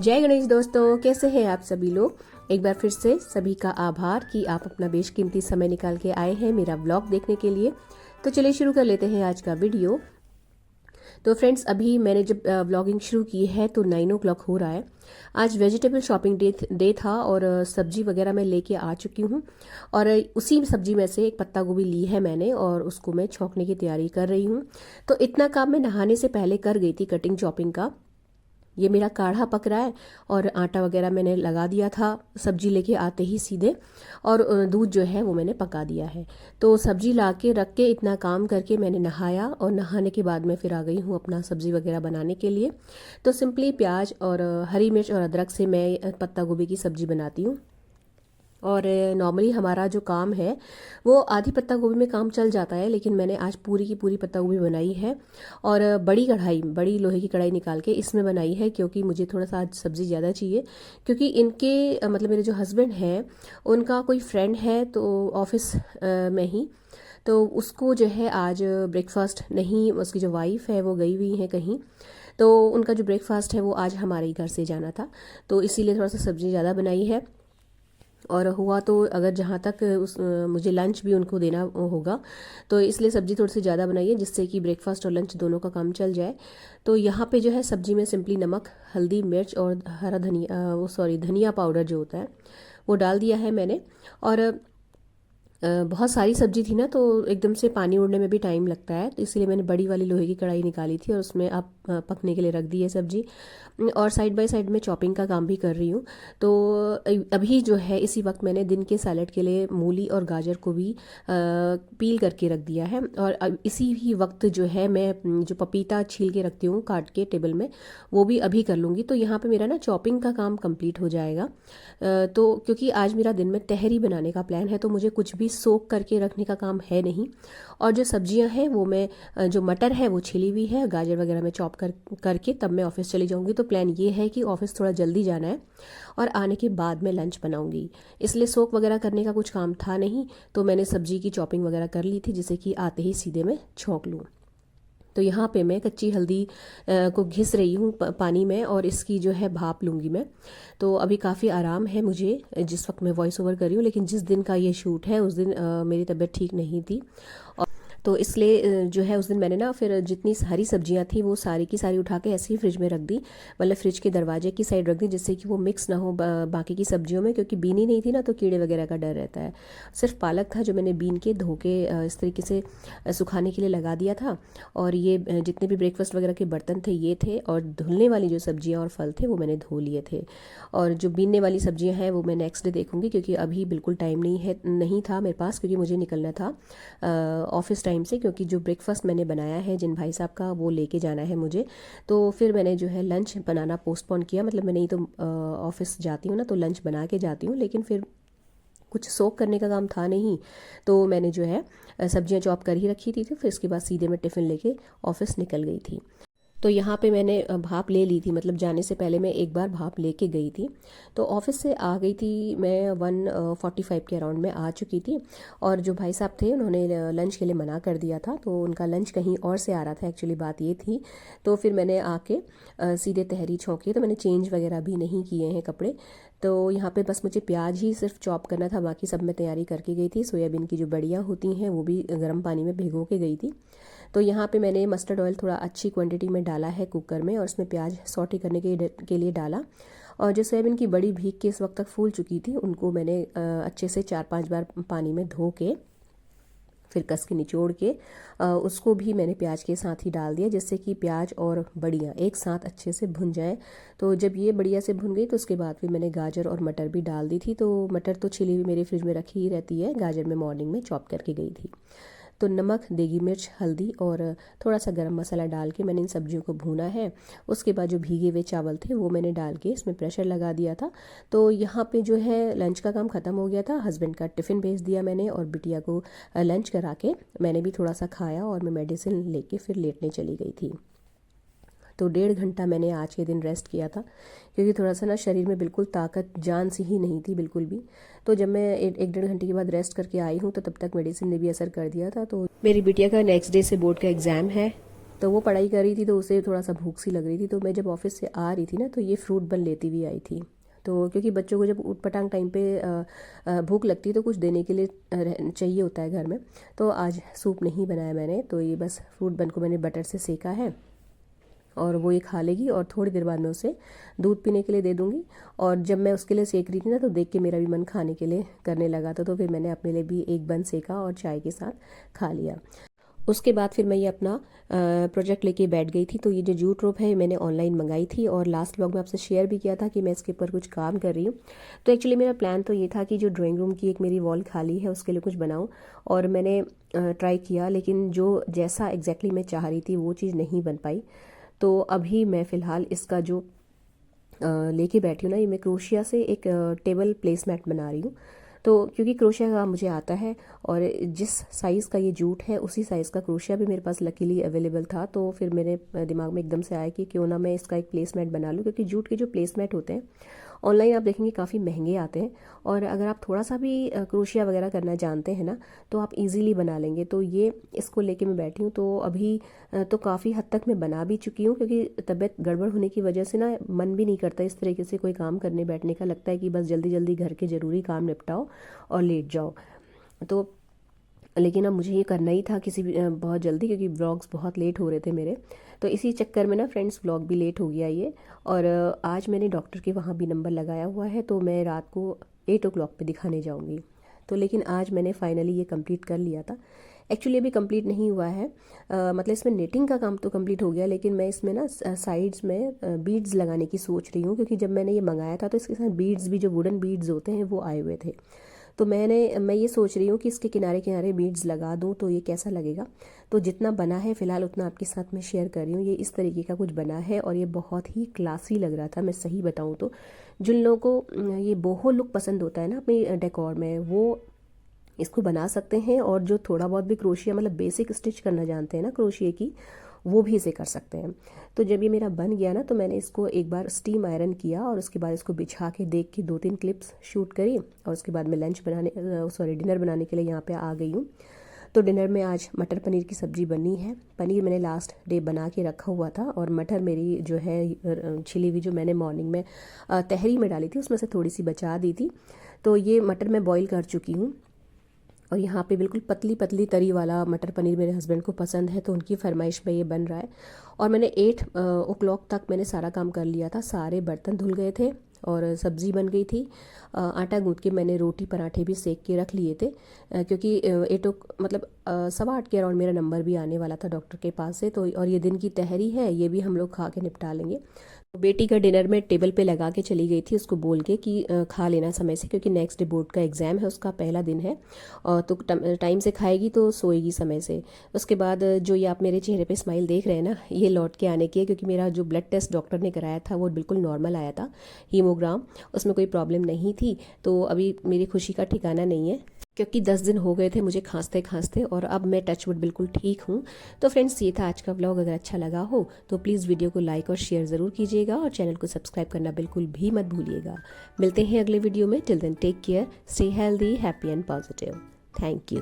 जय गणेश दोस्तों, कैसे हैं आप सभी लोग। एक बार फिर से सभी का आभार कि आप अपना बेशकीमती समय निकाल के आए हैं मेरा व्लॉग देखने के लिए। तो चलिए शुरू कर लेते हैं आज का वीडियो। तो फ्रेंड्स, अभी मैंने जब व्लॉगिंग शुरू की है तो 9 o'clock हो रहा है। आज वेजिटेबल शॉपिंग डे था और सब्जी वगैरह मैं लेके आ चुकी हूँ। और उसी सब्जी में से एक पत्ता गोभी ली है मैंने और उसको मैं छौंकने की तैयारी कर रही हूँ। तो इतना काम मैं नहाने से पहले कर गई थी, कटिंग चॉपिंग का। ये मेरा काढ़ा पक रहा है और आटा वगैरह मैंने लगा दिया था सब्जी लेके आते ही सीधे। और दूध जो है वो मैंने पका दिया है। तो सब्जी ला के रख के इतना काम करके मैंने नहाया और नहाने के बाद मैं फिर आ गई हूँ अपना सब्जी वगैरह बनाने के लिए। तो सिंपली प्याज और हरी मिर्च और अदरक से मैं पत्ता गोभी की सब्जी बनाती हूँ। और नॉर्मली हमारा जो काम है वो आधी पत्ता गोभी में काम चल जाता है, लेकिन मैंने आज पूरी की पूरी पत्ता गोभी बनाई है। और बड़ी लोहे की कढ़ाई निकाल के इसमें बनाई है, क्योंकि मुझे थोड़ा सा आज सब्ज़ी ज़्यादा चाहिए। क्योंकि इनके मतलब मेरे जो हस्बैंड हैं उनका कोई फ्रेंड है तो ऑफिस में ही, तो उसको जो है आज ब्रेकफास्ट नहीं, उसकी जो वाइफ है वो गई हुई है कहीं। तो उनका जो ब्रेकफास्ट है वो आज हमारे ही घर से जाना था, तो इसीलिए थोड़ा सा सब्ज़ी ज़्यादा बनाई है। और हुआ तो अगर जहाँ तक मुझे लंच भी उनको देना होगा, तो इसलिए सब्ज़ी थोड़ी सी ज़्यादा बनाई है जिससे कि ब्रेकफास्ट और लंच दोनों का काम चल जाए। तो यहाँ पे जो है सब्ज़ी में सिंपली नमक, हल्दी, मिर्च और हरा धनिया, धनिया पाउडर जो होता है वो डाल दिया है मैंने। और बहुत सारी सब्जी थी ना, तो एकदम से पानी उड़ने में भी टाइम लगता है, तो इसलिए मैंने बड़ी वाली लोहे की कढ़ाई निकाली थी और उसमें अब पकने के लिए रख दी है सब्जी। और साइड बाय साइड में चॉपिंग का काम भी कर रही हूँ। तो अभी जो है इसी वक्त मैंने दिन के सैलेड के लिए मूली और गाजर को भी पील करके रख दिया है। और अब इसी ही वक्त जो है मैं जो पपीता छील के रखती हूँ काट के टेबल में, वो भी अभी कर लूँगी। तो यहाँ पे मेरा ना चॉपिंग का काम कंप्लीट हो जाएगा। तो क्योंकि आज मेरा दिन में तहरी बनाने का प्लान है, तो मुझे कुछ भी सोक करके रखने का काम है नहीं। और जो सब्जियां हैं वो मैं जो मटर है वो छिली हुई है, गाजर वगैरह मैं चॉप करके तब मैं ऑफिस चली जाऊंगी। तो प्लान ये है कि ऑफिस थोड़ा जल्दी जाना है और आने के बाद मैं लंच बनाऊंगी, इसलिए सोक वगैरह करने का कुछ काम था नहीं। तो मैंने सब्जी की चॉपिंग वगैरह कर ली थी, जिससे कि आते ही सीधे मैं छौंक लूँ। तो यहाँ पे मैं कच्ची हल्दी को घिस रही हूँ पानी में, और इसकी जो है भाप लूँगी मैं। तो अभी काफ़ी आराम है मुझे जिस वक्त मैं वॉइस ओवर कर रही हूँ, लेकिन जिस दिन का ये शूट है उस दिन मेरी तबीयत ठीक नहीं थी। और तो इसलिए जो है उस दिन मैंने ना फिर जितनी हरी सब्जियां थी वो सारी की सारी उठा के ऐसे ही फ्रिज में रख दी, मतलब फ्रिज के दरवाजे की साइड रख दी, जिससे कि वो मिक्स ना हो बाकी की सब्जियों में। क्योंकि बीनी नहीं थी ना, तो कीड़े वगैरह का डर रहता है। सिर्फ पालक था जो मैंने बीन के धो के इस तरीके से सुखाने के लिए लगा दिया था। और ये जितने भी ब्रेकफास्ट वगैरह के बर्तन थे ये थे, और धुलने वाली जो सब्जियां और फल थे वो मैंने धो लिए थे। और जो बीनने वाली सब्जियां हैं वो मैं नेक्स्ट डे देखूंगी, क्योंकि अभी बिल्कुल टाइम नहीं था मेरे पास, क्योंकि मुझे निकलना था ऑफिस टाइम से। क्योंकि जो ब्रेकफास्ट मैंने बनाया है जिन भाई साहब का, वो लेके जाना है मुझे। तो फिर मैंने जो है लंच बनाना पोस्टपोन किया। मतलब मैं नहीं तो ऑफिस जाती हूँ ना तो लंच बना के जाती हूँ, लेकिन फिर कुछ सोक करने का काम था नहीं, तो मैंने जो है सब्जियां चॉप कर ही रखी थी। फिर इसके बाद सीधे मैं टिफ़िन लेके ऑफिस निकल गई थी। तो यहाँ पे मैंने भाप ले ली थी, मतलब जाने से पहले मैं एक बार भाप लेके गई थी। तो ऑफिस से आ गई थी मैं 1:45 के अराउंड में आ चुकी थी। और जो भाई साहब थे उन्होंने लंच के लिए मना कर दिया था, तो उनका लंच कहीं और से आ रहा था, एक्चुअली बात ये थी। तो फिर मैंने आके सीधे तहरी छौंकी। तो मैंने चेंज वगैरह भी नहीं किए हैं कपड़े। तो यहाँ पे बस मुझे प्याज ही सिर्फ चॉप करना था, बाकी सब मैं तैयारी करके गई थी। सोयाबीन की जो बड़ियाँ होती हैं वो भी गर्म पानी में भिगो के गई थी। तो यहाँ पे मैंने मस्टर्ड ऑयल थोड़ा अच्छी क्वांटिटी में डाला है कुकर में, और उसमें प्याज सौटे करने के लिए डाला। और जो सोयाबीन की बड़ी भीग के इस वक्त तक फूल चुकी थी, उनको मैंने अच्छे से 4-5 बार पानी में धो के फिर कस के निचोड़ के उसको भी मैंने प्याज के साथ ही डाल दिया, जिससे कि प्याज और बड़ियाँ एक साथ अच्छे से भुन जाए। तो जब ये बढ़िया से भुन गई तो उसके बाद फिर मैंने गाजर और मटर भी डाल दी थी। तो मटर तो छिली हुई मेरे फ्रिज में रखी ही रहती है, गाजर मैं मॉर्निंग में चॉप करके गई थी। तो नमक, देगी मिर्च, हल्दी और थोड़ा सा गरम मसाला डाल के मैंने इन सब्जियों को भूना है। उसके बाद जो भीगे हुए चावल थे वो मैंने डाल के इसमें प्रेशर लगा दिया था। तो यहाँ पे जो है लंच का काम ख़त्म हो गया था। हस्बैंड का टिफ़िन भेज दिया मैंने, और बिटिया को लंच करा के मैंने भी थोड़ा सा खाया, और मैं मेडिसिन लेके फिर लेटने चली गई थी। तो 1.5 घंटा मैंने आज के दिन रेस्ट किया था, क्योंकि थोड़ा सा ना शरीर में बिल्कुल ताकत जान सी ही नहीं थी बिल्कुल भी। तो जब मैं 1-1.5 घंटे के बाद रेस्ट करके आई हूँ तो तब तक मेडिसिन ने भी असर कर दिया था। तो मेरी बिटिया का नेक्स्ट डे से बोर्ड का एग्ज़ाम है, तो वो पढ़ाई कर रही थी तो उसे थोड़ा सा भूख सी लग रही थी, तो मैं जब ऑफिस से आ रही थी ना तो ये फ्रूट बन लेती हुई आई थी। तो क्योंकि बच्चों को जब ऊटपटांग टाइम पे भूख लगती है तो कुछ देने के लिए चाहिए होता है घर में। तो आज सूप नहीं बनाया मैंने, तो ये बस फ्रूट बन को मैंने बटर से सेका है और वो ये खा लेगी और थोड़ी देर बाद मैं उसे दूध पीने के लिए दे दूँगी। और जब मैं उसके लिए सेक रही थी ना तो देख के मेरा भी मन खाने के लिए करने लगा था, तो फिर मैंने अपने लिए भी एक बन सेका और चाय के साथ खा लिया। उसके बाद फिर मैं ये अपना प्रोजेक्ट लेके बैठ गई थी। तो ये जो जूट रोप है मैंने ऑनलाइन मंगाई थी और लास्ट व्लॉग में आपसे शेयर भी किया था कि मैं इसके ऊपर कुछ काम कर रही हूँ। तो एक्चुअली मेरा प्लान तो ये था कि जो ड्राइंग रूम की एक मेरी वॉल खाली है उसके लिए कुछ बनाऊँ, और मैंने ट्राई किया, लेकिन जो जैसा एग्जैक्टली मैं चाह रही थी वो चीज़ नहीं बन पाई। तो अभी मैं फ़िलहाल इसका जो लेके बैठी हूँ ना, ये मैं क्रोशिया से एक टेबल प्लेसमैट बना रही हूँ। तो क्योंकि क्रोशिया का मुझे आता है और जिस साइज़ का ये जूट है उसी साइज़ का क्रोशिया भी मेरे पास लकीली अवेलेबल था, तो फिर मेरे दिमाग में एकदम से आया कि क्यों ना मैं इसका एक प्लेसमैट बना लूँ। क्योंकि जूट के जो प्लेसमैट होते हैं ऑनलाइन आप देखेंगे काफ़ी महंगे आते हैं, और अगर आप थोड़ा सा भी क्रोशिया वगैरह करना जानते हैं ना तो आप इजीली बना लेंगे। तो ये इसको लेके मैं बैठी हूँ। तो अभी तो काफ़ी हद तक मैं बना भी चुकी हूँ, क्योंकि तबीयत गड़बड़ होने की वजह से ना मन भी नहीं करता इस तरीके से कोई काम करने बैठने का। लगता है कि बस जल्दी जल्दी घर के ज़रूरी काम निपटाओ और लेट जाओ। तो लेकिन अब मुझे ये करना ही था किसी भी बहुत जल्दी, क्योंकि व्लॉग्स बहुत लेट हो रहे थे मेरे। तो इसी चक्कर में ना फ्रेंड्स व्लॉग भी लेट हो गया ये। और आज मैंने डॉक्टर के वहाँ भी नंबर लगाया हुआ है, तो मैं रात को 8 o'clock पे दिखाने जाऊँगी। तो लेकिन आज मैंने फाइनली ये कंप्लीट कर लिया था। एक्चुअली अभी कंप्लीट नहीं हुआ है, मतलब इसमें नेटिंग का काम तो कंप्लीट हो गया, लेकिन मैं इसमें ना साइड्स में बीड्स लगाने की सोच रही हूँ। क्योंकि जब मैंने ये मंगाया था तो इसके साथ बीड्स भी, जो वुडन बीड्स होते हैं, वो आए हुए थे। तो मैं ये सोच रही हूँ कि इसके किनारे किनारे बीड्स लगा दूँ तो ये कैसा लगेगा। तो जितना बना है फ़िलहाल उतना आपके साथ मैं शेयर कर रही हूँ। ये इस तरीके का कुछ बना है और ये बहुत ही क्लासी लग रहा था, मैं सही बताऊँ तो। जिन लोगों को ये बोहो लुक पसंद होता है ना अपनी डेकोर में, वो इसको बना सकते हैं। और जो थोड़ा बहुत भी क्रोशिया मतलब बेसिक स्टिच करना जानते हैं ना क्रोशिया की, वो भी इसे कर सकते हैं। तो जब ये मेरा बन गया ना तो मैंने इसको एक बार स्टीम आयरन किया और उसके बाद इसको बिछा के देख के 2-3 क्लिप्स शूट करी, और उसके बाद मैं डिनर बनाने के लिए यहाँ पे आ गई हूँ। तो डिनर में आज मटर पनीर की सब्ज़ी बनी है। पनीर मैंने लास्ट डे बना के रखा हुआ था, और मटर मेरी जो है छिली हुई, जो मैंने मॉर्निंग में तहरी में डाली थी, उसमें से थोड़ी सी बचा दी थी। तो ये मटर मैं बॉईल कर चुकी हूँ। और यहाँ पे बिल्कुल पतली पतली तरी वाला मटर पनीर मेरे हस्बैंड को पसंद है, तो उनकी फरमाइश पे ये बन रहा है। और मैंने 8 o'clock तक मैंने सारा काम कर लिया था, सारे बर्तन धुल गए थे और सब्ज़ी बन गई थी। आटा गूँथ के मैंने रोटी पराठे भी सेक के रख लिए थे, क्योंकि 7:15 के अराउंड मेरा नंबर भी आने वाला था डॉक्टर के पास से। तो और ये दिन की तहरी है, ये भी हम लोग खा के निपटा लेंगे। बेटी का डिनर में टेबल पे लगा के चली गई थी, उसको बोल के कि खा लेना समय से, क्योंकि नेक्स्ट डे बोर्ड का एग्ज़ाम है, उसका पहला दिन है। और तो टाइम से खाएगी तो सोएगी समय से। उसके बाद जो ये आप मेरे चेहरे पे स्माइल देख रहे हैं ना, ये लौट के आने की है, क्योंकि मेरा जो ब्लड टेस्ट डॉक्टर ने कराया था वो बिल्कुल नॉर्मल आया था, हीमोग्राम, उसमें कोई प्रॉब्लम नहीं थी। तो अभी मेरी खुशी का ठिकाना नहीं है, क्योंकि 10 दिन हो गए थे मुझे खांसते खांसते, और अब मैं टचवुड बिल्कुल ठीक हूँ। तो फ्रेंड्स, ये था आज का व्लॉग। अगर अच्छा लगा हो तो प्लीज़ वीडियो को लाइक और शेयर ज़रूर कीजिएगा, और चैनल को सब्सक्राइब करना बिल्कुल भी मत भूलिएगा। मिलते हैं अगले वीडियो में। Till then take care, stay healthy, happy and positive. Thank you.